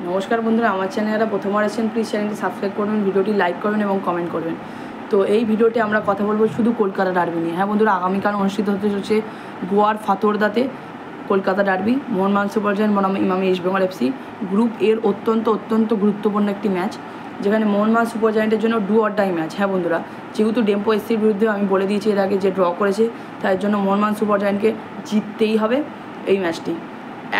নমস্কার বন্ধুরা, আমার চ্যানেলে প্রথমবার আছেন প্লিজ চ্যানেলটি সাবস্ক্রাইব করবেন, ভিডিওটি লাইক করবেন এবং কমেন্ট করবেন। তো এই ভিডিওতে আমরা কথা বলবো শুধু কলকাতা ডার্বি নিয়ে। হ্যাঁ বন্ধুরা, আগামীকাল অনুষ্ঠিত হতে চলেছে গোয়ার ফাতোরদাতে Kolkata derby, Mohun Bagan super giant বনাম ইমামি ইস্টবেঙ্গল এফসি। গ্রুপ এর অত্যন্ত গুরুত্বপূর্ণ একটি ম্যাচ, যেখানে মোহনবাগান সুপার জায়ান্টের জন্য ডু অর ডাই ম্যাচ। হ্যাঁ বন্ধুরা, যেহেতু ডেম্পো এসসির বিরুদ্ধে আমি বলে দিয়েছি এর আগে যে ড্র করেছে, তাই জন্য মোহনবাগান সুপার জায়ান্টকে জিততেই হবে এই ম্যাচটি,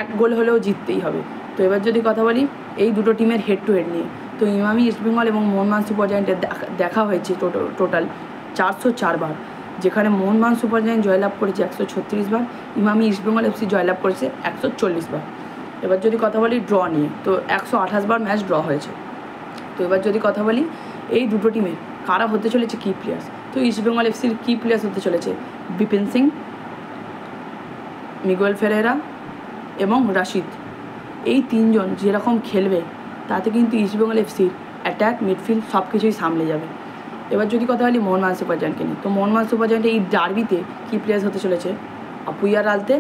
এক গোল হলেও জিততেই হবে। তো এবার যদি কথা বলি এই দুটো টিমের হেড টু হেড নিয়ে, তো ইমামি ইস্টবেঙ্গল এবং মোহনবাগান সুপার জায়ান্টের দেখা হয়েছে টোটাল 404 বার, যেখানে মোহনবাগান সুপার জায়ান্ট জয়লাভ করেছে 136 বার, ইমামি ইস্টবেঙ্গল এফসি জয়লাভ করেছে 140 বার। এবার যদি কথা বলি ড্র নিয়ে, তো 128 বার ম্যাচ ড্র হয়েছে। তো এবার যদি কথা বলি এই দুটো টিমের কারা হতে চলেছে কি প্লেয়ার্স, তো ইস্টবেঙ্গল এফসির কি প্লেয়ার্স হতে চলেছে বিপিন সিং, মিগুয়েল ফেরেরা এবং রাশিদ। এই তিনজন যেরকম খেলবে তাতে কিন্তু ইস্টবেঙ্গল এফসির অ্যাটাক মিডফিল্ড সব কিছুই সামলে যাবে। এবার যদি কথা বলি মোহনবাগান সুপার জায়ান্টকে নিয়ে, তো মোহনবাগান সুপার জায়ান্টে এই ডার্বিতে কী প্লেয়ার্স হতে চলেছে আপুইয়ার আলতে,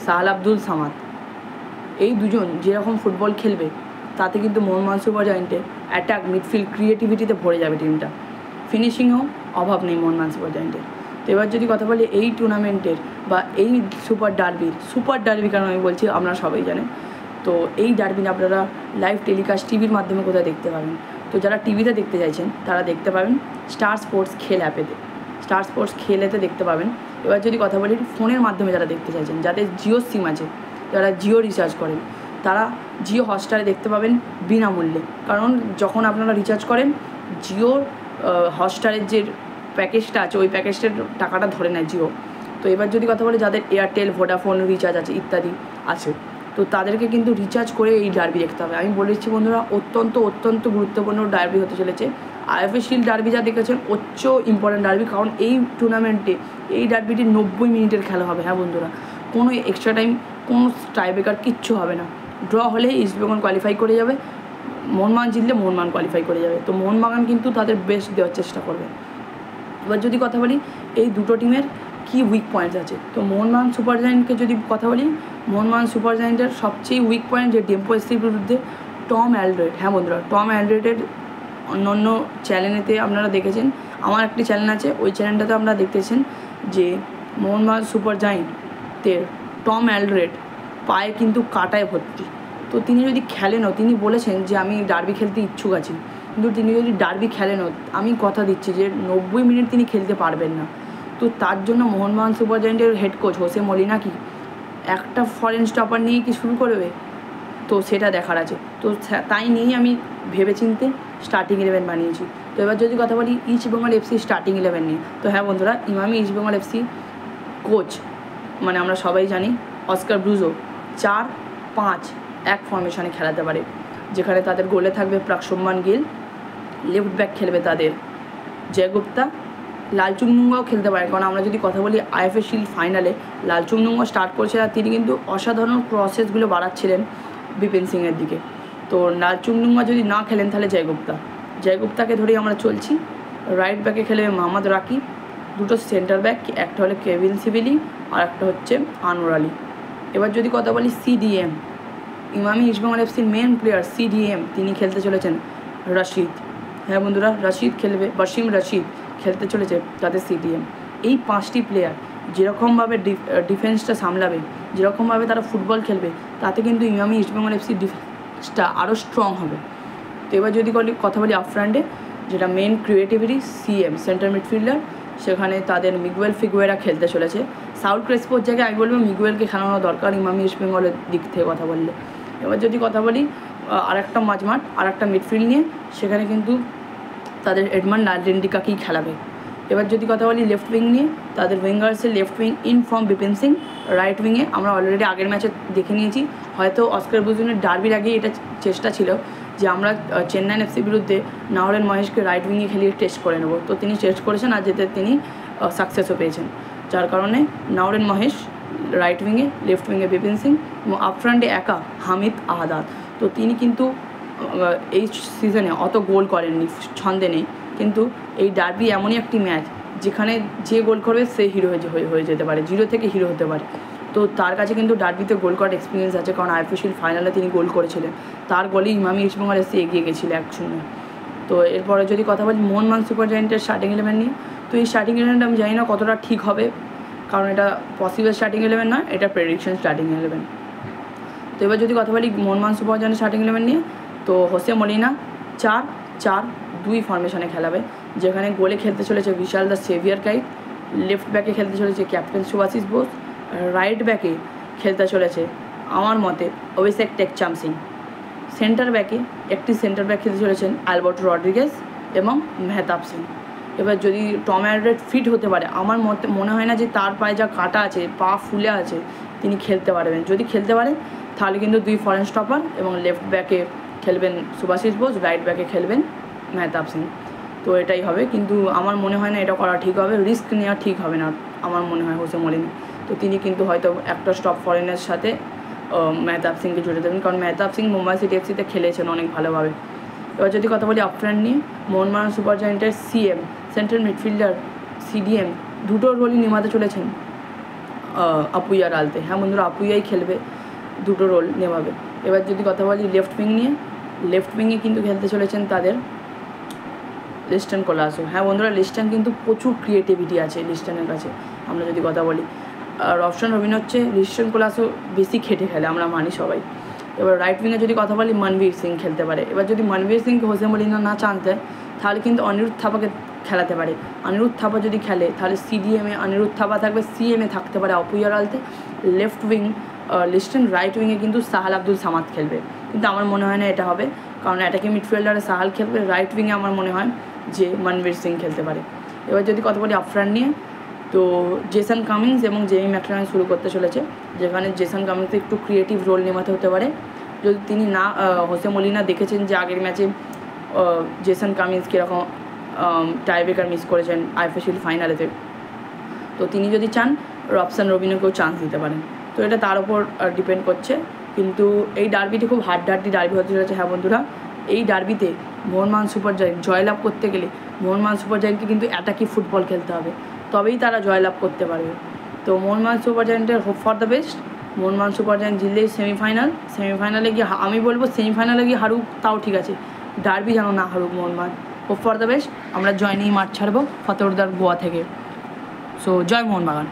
সাহাল আব্দুল সামাদ। এই দুজন যেরকম ফুটবল খেলবে তাতে কিন্তু মোহনবাগান সুপার জায়ান্টে অ্যাটাক মিডফিল্ড ক্রিয়েটিভিটিতে ভরে যাবে টিমটা, ফিনিশিংয়েও অভাব নেই মোহনবাগান সুপার জায়ান্টের। তো এবার যদি কথা বলি এই টুর্নামেন্টের বা এই সুপার ডার্বি কারণ আমি বলছি আপনারা সবাই জানেন, তো এই ডার্বি আপনারা লাইভ টেলিকাস্ট টিভির মাধ্যমে কোথায় দেখতে পাবেন। তো যারা টিভিতে দেখতে চাইছেন তারা দেখতে পাবেন স্টার স্পোর্টস খেল অ্যাপেতে, স্টার স্পোর্টস খেলেতে দেখতে পাবেন। এবার যদি কথা বলি ফোনের মাধ্যমে যারা দেখতে চাইছেন, যাদের জিও সিম আছে, যারা জিও রিচার্জ করেন, তারা জিও হটস্টারে দেখতে পাবেন বিনামূল্যে। কারণ যখন আপনারা রিচার্জ করেন জিওর হটস্টারের যে প্যাকেজটা আছে ওই প্যাকেজটার টাকাটা ধরে নেয় জিও। তো এবার যদি কথা বলি যাদের এয়ারটেল ভোডাফোন রিচার্জ আছে ইত্যাদি আছে, তো তাদেরকে কিন্তু রিচার্জ করে এই ডার্বি দেখতে হবে। আমি বলেছি বন্ধুরা অত্যন্ত গুরুত্বপূর্ণ ডার্বি হতে চলেছে। আইএফএ শিল্ড ডার্বি যা দেখেছেন ইম্পর্টেন্ট ডার্বি, কারণ এই টুর্নামেন্টে এই ডার্বিটি 90 মিনিটের খেলা হবে। হ্যাঁ বন্ধুরা, কোনো এক্সট্রা টাইম কোনো টাইব্রেকার কিচ্ছু হবে না। ড্র হলে ইস্টবেঙ্গল কোয়ালিফাই করে যাবে, মোহনবাগান জিতলে মোহনবাগান কোয়ালিফাই করে যাবে। তো মোহনবাগান কিন্তু তাদের বেস্ট দেওয়ার চেষ্টা করবে। এবার যদি কথা বলি এই দুটো টিমের কী উইক পয়েন্টস আছে, তো মোহনবাগান সুপার জায়ান্টকে যদি কথা বলি, মোহনবাগান সুপার জায়ান্টের সবচেয়ে উইক পয়েন্ট যে ডেম্পো এসসির বিরুদ্ধে টম অ্যালড্রেড। হ্যাঁ বন্ধুরা, টম অ্যালড্রেডের অন্য চ্যানেলেতে আপনারা দেখেছেন, আমার একটি চ্যানেল আছে ওই চ্যানেলটাতে আপনারা দেখতেছেন যে মোহনবাগান সুপার জায়ান্টের টম অ্যালড্রেড পায়ে কিন্তু কাটায় ভর্তি। তো তিনি যদি খেলেনও, তিনি বলেছেন যে আমি ডার্বি খেলতে ইচ্ছুক আছি, কিন্তু তিনি যদি ডার্বি খেলেনও আমি কথা দিচ্ছি যে 90 মিনিট তিনি খেলতে পারবেন না। তো তার জন্য মোহনবাগান সুপার জায়ান্টের হেড কোচ হোসে মলিনা কি একটা ফরেন স্টপার নিয়ে কি শুরু করবে, তো সেটা দেখার আছে। তো তাই নিয়েই আমি ভেবেচিন্তে স্টার্টিং 11 বানিয়েছি। তো এবার যদি কথা বলি ইস্টবেঙ্গল এফসি স্টার্টিং 11 নিয়ে, তো হ্যাঁ বন্ধুরা, ইমামি ইস্টবেঙ্গল এফসি কোচ মানে আমরা সবাই জানি অস্কার ব্রুজো 4-5-1 ফরমেশনে খেলাতে পারে, যেখানে তাদের গোলে থাকবে প্রাকসম্মান গিল, লেফট ব্যাক খেলবে তাদের জয়গুপ্তা, লালচুংনুঙ্গাও খেলতে পারে। কারণ আমরা যদি কথা বলি আইএফএ শিল্ড ফাইনালে লালচুংনুঙ্গা স্টার্ট করেছে আর তিনি কিন্তু অসাধারণ প্রসেসগুলো বাড়াচ্ছিলেন বিপিন সিংয়ের দিকে। তো লালচুংনুঙ্গা যদি না খেলেন তাহলে জয়গুপ্তাকে ধরেই আমরা চলছি। রাইট ব্যাকে খেলবে মোহাম্মদ রাকিব, দুটো সেন্টার ব্যাক, একটা হলো কেভিন সিভিলি আর একটা হচ্ছে আনোয়ার আলী। এবার যদি কথা বলি সিডিএম, ইমামি ইস্টবেঙ্গল এফসির মেন প্লেয়ার সিডিএম, তিনি খেলতে চলেছেন রাশিদ। হ্যাঁ বন্ধুরা, রাশিদ খেলবে, বাসিম রাশিদ খেলতে চলেছে তাদের সিডিএম। এই 5টি প্লেয়ার যেরকমভাবে ডিফেন্সটা সামলাবে, যেরকমভাবে তারা ফুটবল খেলবে, তাতে কিন্তু ইমামি ইস্টবেঙ্গল এফসির ডিফেন্সটা আরও স্ট্রং হবে। তো এবার যদি কথা বলি আফ্রান্ডে, যেটা main creativity CM centre midfielder, সেখানে তাদের মিগুয়েল ফিগুয়েরা খেলতে চলেছে। সাউল ক্রেসপোর জায়গায় আমি বলবো মিগুয়েলকে খেলানো দরকার ইমামি ইস্টবেঙ্গলের দিক থেকে কথা বললে। এবার যদি কথা বলি আরেকটা মাঝমাঠ আর একটা মিডফিল্ড নিয়ে, সেখানে কিন্তু তাদের এডমান লালরেন্ডিকাকেই খেলাবে। এবার যদি কথা বলি লেফট উইং নিয়ে, তাদের উইঙ্গার্সের left wing in form Bipin Singh, right উইংয়ে আমরা অলরেডি আগের ম্যাচে দেখে নিয়েছি, হয়তো অস্কার ব্রুজোনের ডার্বির আগেই এটা চেষ্টা ছিল যে আমরা চেন্নাই এফসির বিরুদ্ধে নাওরেন মহেশকে রাইট উইংয়ে খেলিয়ে টেস্ট করে নেব। তো তিনি টেস্ট করেছেন আর যেতে তিনি সাকসেসও পেয়েছেন, যার কারণে নাওরেন মহেশ রাইট উইংয়ে, লেফট উইংয়ে বিপিন সিং এবং আপফ্রন্টে একা হামিদ আহাদাদ। তো তিনি কিন্তু এই সিজনে অত গোল করেননি, ছন্দে নেই, কিন্তু এই ডার্বি এমনই একটি ম্যাচ যেখানে যে গোল করবে সে হিরো হয়ে যেতে পারে, 0 থেকে হিরো হতে পারে। তো তো তার কাছে কিন্তু ডার্বিতে গোল করার এক্সপিরিয়েন্স আছে, কারণ আইএফএ ফাইনালে তিনি গোল করেছিলেন, তার গোলেই ইমামি ইস্টবেঙ্গল এসে এগিয়ে গেছিল 1-0। তো এরপরে যদি কথা বলি মোহনবাগান সুপার জায়েন্টের স্টার্টিং 11 নিয়ে, তো এই স্টার্টিং 11টা আমি জানি না কতটা ঠিক হবে, কারণ এটা পসিবল স্টার্টিং 11 নয়, এটা প্রেডিকশন স্টার্টিং 11। তো এবার যদি কথা বলি মোহনবাগান সুপার জায়েন্টের স্টার্টিং 11 নিয়ে, তো হোসে মলিনা 4-4-2 ফরমেশনে খেলাবে, যেখানে গোলে খেলতে চলেছে বিশাল দ্য সেভিয়ার কাইট, লেফট ব্যাকে খেলতে চলেছে ক্যাপ্টেন সুভাশিস বোস, রাইট ব্যাকে খেলতে চলেছে আমার মতে অভিষেক টেকচাম সিং, সেন্টার ব্যাকে একটি সেন্টার ব্যাক খেলতে চলেছেন অ্যালবার্টো রড্রিগেজ এবং মেহতাব সিং। এবার যদি টম অ্যালডারওয়েট ফিট হতে পারে, আমার মনে হয় না যে তার পায়ে যা কাটা আছে, পা ফুলে আছে, তিনি খেলতে পারবেন। যদি খেলতে পারেন তাহলে কিন্তু 2 ফরেন স্টপার এবং লেফট ব্যাকে খেলবেন সুভাশিস বোস, রাইট ব্যাকে খেলবেন মেহতাব সিং। তো এটাই হবে, কিন্তু আমার মনে হয় না এটা করা ঠিক হবে, রিস্ক নেওয়া ঠিক হবে না আমার মনে হয় হোসে মলিনা। তো তিনি কিন্তু হয়তো একটা স্টপ ফরেনের সাথে মেহতাব সিংকে জুড়ে দেবেন, কারণ মেহতাব সিং মুম্বাই সিটি এফসিতে খেলেছেন অনেক ভালোভাবে। এবার যদি কথা বলি আপফ্রন্ট নিয়ে, মোহনবাগান সুপার জায়েন্টের সিএম সেন্ট্রাল মিডফিল্ডার সিডিএম দুটো রোলই নেমাতে চলেছেন আপুইয়ার আলতে। হ্যাঁ বন্ধুরা, আপুইয়াই খেলবে, দুটো রোল নেমাবে। এবার যদি কথা বলি লেফট উইং নিয়ে, লেফট উইংয়ে কিন্তু খেলতে চলেছেন তাদের লিস্টন কোলাসো। হ্যাঁ বন্ধুরা, লিস্টন কিন্তু প্রচুর ক্রিয়েটিভিটি আছে লিস্টনের কাছে। আমরা যদি কথা বলি রবশন রবিন হচ্ছে, লিস্টন কোলাসো বেশি খেটে খেলে, আমরা মানি সবাই। এবার রাইট উইংয়ে যদি কথা বলি মনবীর সিং খেলতে পারে। এবার যদি মনবীর সিংকে হোসে মলিনা না চানতে তাহলে কিন্তু অনিরুদ্ধ থাপাকে খেলাতে পারে। অনিরুদ্ধ থাপা যদি খেলে তাহলে সিডিএমে অনিরুদ্ধ থাপা থাকবে, সিএমে থাকতে পারে অপুইয়ার আলতে, লেফট উইং লিস্টন, রাইট উইংয়ে কিন্তু সাহাল আব্দুল সামাদ খেলবে। কিন্তু আমার মনে হয় না এটা হবে, কারণ অ্যাটাকিং মিডফিল্ডারে সাহাল খেলবে, রাইট উইংয়ে আমার মনে হয় যে মনবীর সিং খেলতে পারে। এবার যদি কথা বলি আপফ্রন্ট নিয়ে, তো জেসন কামিন্স এবং জেমি ম্যাকলারেন শুরু করতে চলেছে, যেখানে জেসন কামিন্সকে একটু ক্রিয়েটিভ রোল নেওয়াতে হতে পারে। যদি তিনি না হোসে মলিনা দেখেছেন যে আগের ম্যাচে জেসন কামিন্স কীরকম টাইব্রেকার মিস করেছেন আইএফএ ফাইনালেতে, তো তিনি যদি চান রবশন রবিনকেও চান্স দিতে পারেন। তো এটা তার উপর ডিপেন্ড করছে, কিন্তু এই ডার্বিটি খুব হাড্ডাহাড্ডি ডার্বি হতে চলেছে। হ্যাঁ বন্ধুরা, এই ডার্বিতে মোহনবাগান সুপার জায়েন্ট জয়লাভ করতে গেলে মোহনবাগান সুপার জায়েন্টকে কিন্তু অ্যাটাকি ফুটবল খেলতে হবে, তবেই তারা জয়লাভ করতে পারবে। তো মোহনবাগান সুপার জায়েন্টের hope for the best. Mohun Bagan super giant জিতলেই সেমিফাইনালে গিয়ে আমি বলবো সেমিফাইনালে গিয়ে হারুক তাও ঠিক আছে, ডার্বি যেন না হারুক Mohun Bagan. Hope for the best. আমরা জয় নিয়ে মাঠ ছাড়বো ফতেউদ্দার গোয়া থেকে। সো জয় মোহনবাগান।